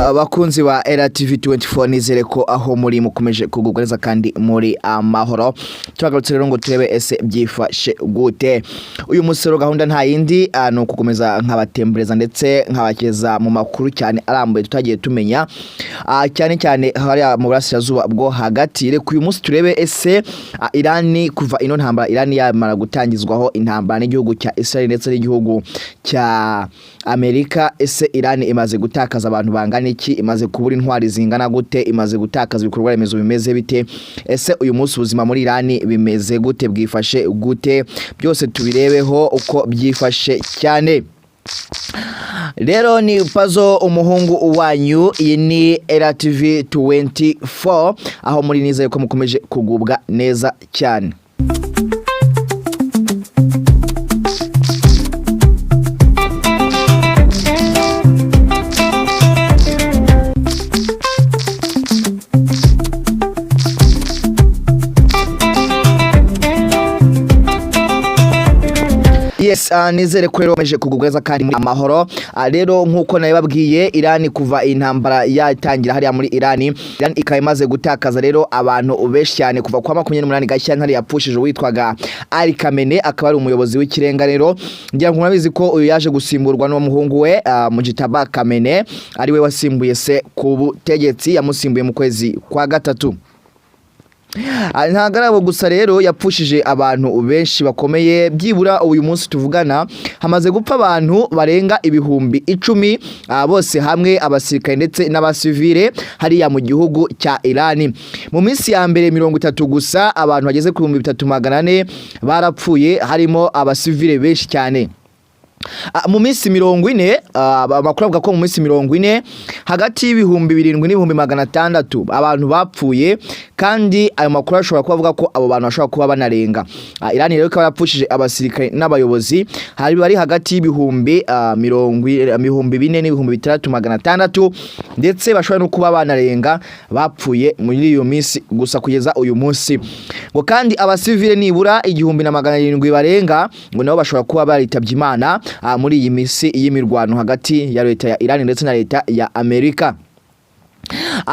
Abakunzi ba RTV24 nizere ko aho muri mukomeje kugugureza kandi muri amahoro. Turagarutse rero ngo turebe ese byifashe gute. Uyu musoro gahunda nta yindi no kukomeza nkabatembereza ndetse nkabakeza mu makuru cyane arambuye tutagiye tumenya cyane cyane hari mu burasirazuba bwo hagati. Reka uyu munsi turebe ese Irani kuva ino ntambara Irani yamara gutangizwaho intambara n'igihugu cya Israel ndetse n'igihugu cya Amerika, ese Irani imaze gutakaza abantu bangana iki, imaze kubura intwari zingana gute, imaze gutakaza ibikorwa remezo bimeze bite, ese uyu munsi ubuzima muri Irani bimeze gute, bwifashe gute, byose tubirebeho uko byifashe cyane. Rero ni Pazo umuhungu wanyu, iyi ni RTV24 aho muri nizeye ko mukomeje kugubwa neza cyane. Yes, nizere ko rero bameje kugugeza kandi muri amahoro. Rero nkuko nabibabwiye, Irani kuva intambara yatangira hariya muri Irani ikaba imaze gutakaza rero abantu benshi cyane. Kuva kwa 28 Gashyantare yapfushije witwaga Ali Khamenei, akaba ari umuyobozi w'ikirenga. Rero ngira ngo murabizi ko uyu yaje gusimburwa n'umuhungu we Mujtaba Khamenei, ari we wasimbuye se ku butegetsi, yamusimbuye mu kwezi kwa gatatu. Ntagarabo gusa rero yapfushije abantu benshi bakomeye. Byibura uyu munsi tuvugana hamaze gupfa abantu barenga ibihumbi 10 bose hamwe, abasirikare ndetse n'abasivile hariya mu gihugu cya Irani. Mu minsi ya mbere 30 gusa abantu bageze ku 3400 barapfuye, harimo abasivile benshi cyane. Mu minsi 40 amakuru avuga ko mu minsi 40 hagati y'ibihumbi 7 n'ibihumbi 600 abantu bapfuye, kandi ayo makuru ashobora kuvuga ko abo bantu bashobora kuba banarenga. Irani rero ikaba yapfushije abasirikare n'abayobozi hari bari hagati y'ibihumbi 4 n'ibihumbi 3600, ndetse bashobora no kuba banarenga bapfuye muri iyo minsi gusa kugeza uyu munsi. Ngo kandi abasivile nibura 1700 barenga ngo nabo bashobora kuba baritabye Imana muri iyi misi y'imirwano hagati ya leta ya Irani ndetse na leta ya Amerika.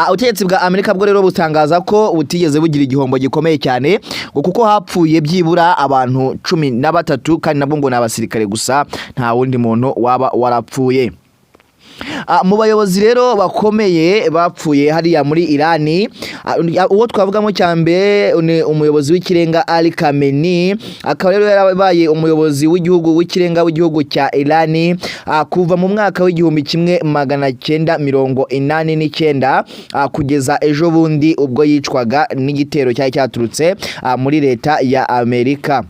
Ubutegetsi bwa Amerika bwo rero butangaza ko butigeze bugira igihombo gikomeye cyane, ngo kuko hapfuye byibura abantu 13 kandi nabo ngo n'abasirikare gusa, nta wundi muntu waba warapfuye. Mu bayobozi rero bakomeye bapfuye hariya muri Irani, uwo twavugamo cyambe ni umuyobozi w'ikirenga Ali Khamenei, akaba rero yarabaye umuyobozi w'igihugu w'ikirenga w'igihugu cya Irani kuva mu mwaka w'1989 kugeza ejo bundi ubwo yicwaga n'igitero cyari cyaturutse muri leta ya Amerika.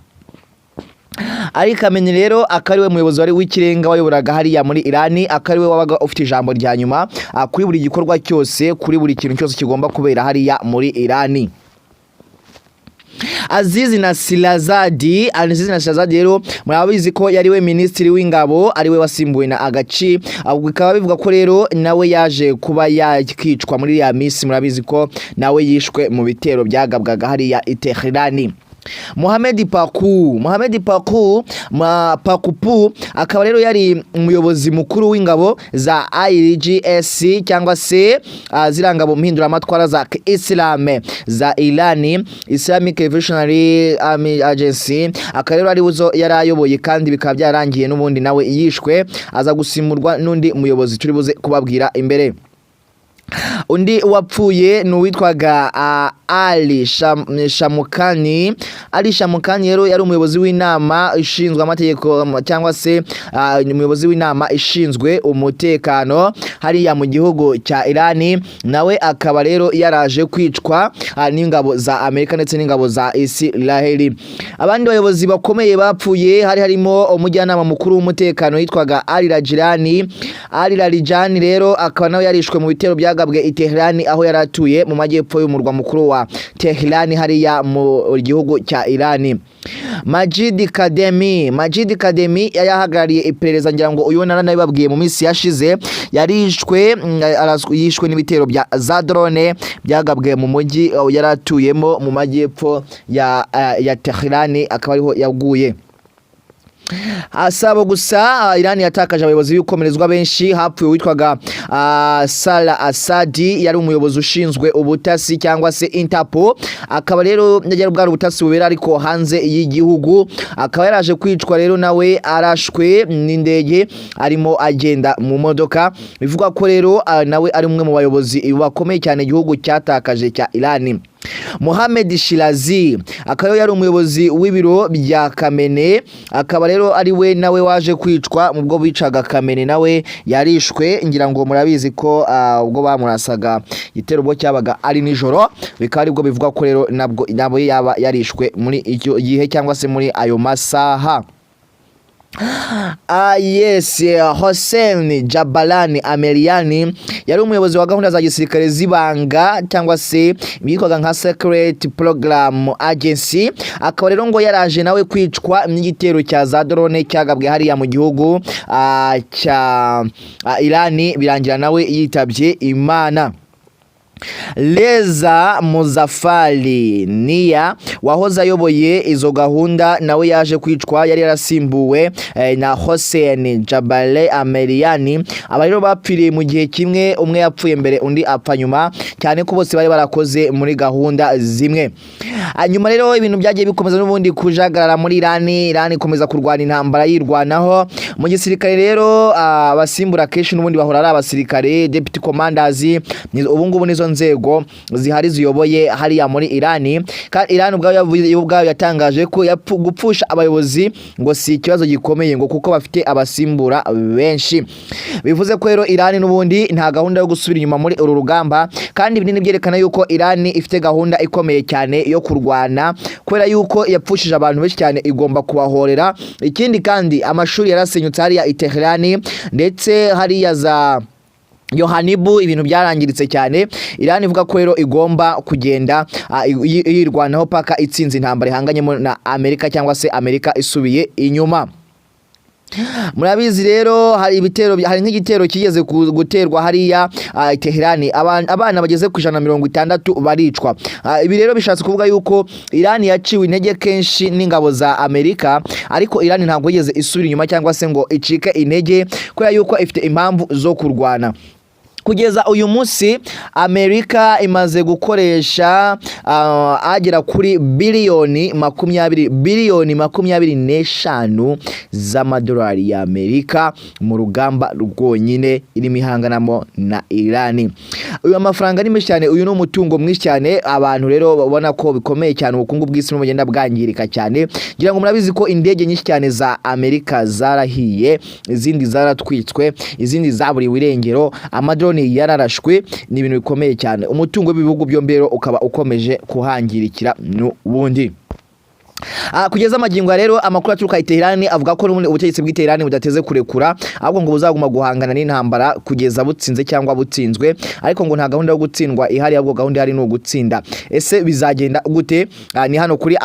Ali Khamenei rero akariwe muyobozi wari w'ikirenga wayoboraga hariya muri Irani, akariwe wabaga ufite ijambo rya nyuma kuri buri gikorwa cyose, kuri buri kintu cyose kigomba kubera hariya muri Irani. Aziz Nasirezad rero murabizi ko yariwe minisitiri w'ingabo, ariwe wasimbuwe na Agachi. Bikaba bivuga ko rero nawe yaje kuba yakicwa muri ya misi, murabizi ko nawe yishwe mu bitero byagabwaga hariya i Tehran. Mohamed Pakupu akaba rero yari umuyobozi mukuru w'ingabo za IRGS cyangwa se zirangabo mpindura amatwara za Islam za Irani, Islamic Revolutionary Army Agency. Akaba rero ari uzo yarayoboye, kandi bikaba byarangiye n'ubundi nawe yishwe, aza gusimurwa n'undi muyobozi turi buze kubabwira imbere. Undi wapfuye n'uwitwaga Ali Shamukani. Ali Shamukani rero yari umuyobozi w'inama ishinzwe amategeko cyangwa se umuyobozi w'inama ishinzwe umutekano hariya mu gihugu cya Irani, nawe akaba rero yaraje kwicwa n'ingabo za Amerika ndetse n'ingabo za Israel. Abandi bayobozi bakomeye bapfuye harimo umujyanama mukuru w'umutekano yitwaga Ali Larijani rero akaba nawe yarishwe mu bitero byagabwe i Tehran, aho yaratuye mu majyepfo y'umurwa mukuru wa Tehran hariya mu gihugu cya Irani. Majid Kademi yahagarariye iperereza, ngira ngo uyu naranabibabwiye mu minsi yashize, yishwe n'ibitero bya za drone byagabwe mu mujyi yaratuyemo mu majyepfo ya Tehran, akaba ariho yaguye. Asabo gusa Iran yatakaje abayobozi b'ikomerezwa benshi hapfuye witwaga Salah Assadi yari umuyobozi ushinzwe ubutasi cyangwa se Interpol akaba rero yari bwari ubutasi bubera ariko hanze y'igihugu akaba yaraje kwicwa rero nawe arashwe n'indege arimo agenda mu modoka bivuga ko rero nawe ari umwe mu bayobozi bakomeye cyane igihugu cyatakaje cya Iran. Mohamed Shirazi akaba yari umuyobozi w'ibiro bya Kamene akaba rero ari we nawe waje kwicwa mu bwo bicaga Kamene nawe yarishwe ngira ngo murabizi ko ubwo bamurasaga igitero bwo cyabaga ari nijoro bikaba aribwo bivuga ko rero nabo yaba yarishwe muri icyo gihe cyangwa se muri ayo masaha. Yes, Hossein Jabalani Ameriani yari umuyobozi wa gahunda za gisirikare zibanga cyangwa se bikwaga nka Secret Program Agency akaba rero ngo yaraje nawe kwicwa n'igitero cya za drone cyagabwe hariya mu gihugu cya Irani birangira nawe yitabye Imana. Leza Muzafali Nia wahoze ayoboye izo gahunda nawe yaje kwicwa yari yarasimbuwe na Hossein Jabale Ameriani aba rero bapfiriye mu gihe kimwe umwe yapfuye mbere undi apfa nyuma cyane ko bose bari barakoze muri gahunda zimwe. Nyuma rero ibintu byagiye bikomeza n'ubundi kujagarara muri Iran ikomeza kurwana intambara yirwanaho mu gisirikare rero abasimbura keshi n'ubundi bahora ari abasirikare deputy commanders ubu ngubu nizo nzego zihari ziyoboye hariya muri Iran kandi Iran ubwayo yatangaje ko gupfusha abayobozi ngo si ikibazo gikomeye ngo kuko bafite abasimbura benshi bivuze ko rero Iran n'ubundi nta gahunda yo gusubira inyuma muri uru rugamba kandi ibinini byerekana yuko Iran ifite gahunda ikomeye cyane yo kurwana kubera yuko yapfushije abantu benshi cyane igomba kubahorera. Ikindi kandi amashuri yarasenyutse hariya i Tehran ndetse hariya za Yohanibu ibintu byarangiritse cyane. Iran ivuga ko rero igomba kugenda yirwanaho paka itsinze intambara ihanganyemo na Amerika cyangwa se Amerika isubiye inyuma. Murabizi rero hari nk'igitero kigeze guterwa hariya Tehran abana bageze ku 160 baricwa. Ibi rero bishatse kuvuga yuko Iran yaciwe intege kenshi n'ingabo za Amerika ariko Iran ntabwo yigeze isubira inyuma cyangwa se ngo icike intege kubera yuko ifite impamvu zo kurwana. Kugeza uyu munsi Amerika imaze gukoresha agera kuri biliyoni 25 z'amadolari ya Amerika mu rugamba rwonyine irimo ihanganamo na Iran. Uyu amafaranga ni menshi cyane, uyu no mutungo mwinshi cyane abantu rero babona ko bikomeye cyane ubukungu bw'isi n'umugenda bwangirika cyane. Ngira ngo murabizi ko indege nyinshi cyane za Amerika zarahiye, izindi zaratwitswe, izindi zaburiwe irengero, amadrone yararashwe, ni ibintu bikomeye cyane. Umutungo w'ibihugu byombi rero ukaba ukomeje kuhangirikira n'ubundi. Kugeza amagingo rero amakuru aturuka i Tehran avuga ko ubutegetsi bw'i Tehran budateze kurekura ahubwo ngo buzaguma guhangana n'intambara kugeza butsinze cyangwa butsinzwe, ariko ngo nta gahunda yo gutsindwa ihari ahubwo gahunda hari no gutsinda. Ese bizagenda gute? Ni hano kuri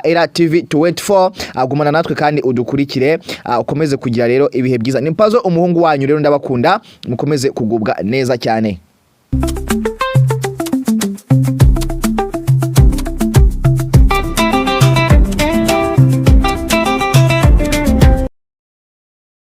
Era TV 24 agumana natwe kandi udukurikire ukomeze kugira rero ibihe byiza. Ni Mpazo umuhungu wanyu rero ndabakunda, mukomeze kugubwa neza cyane.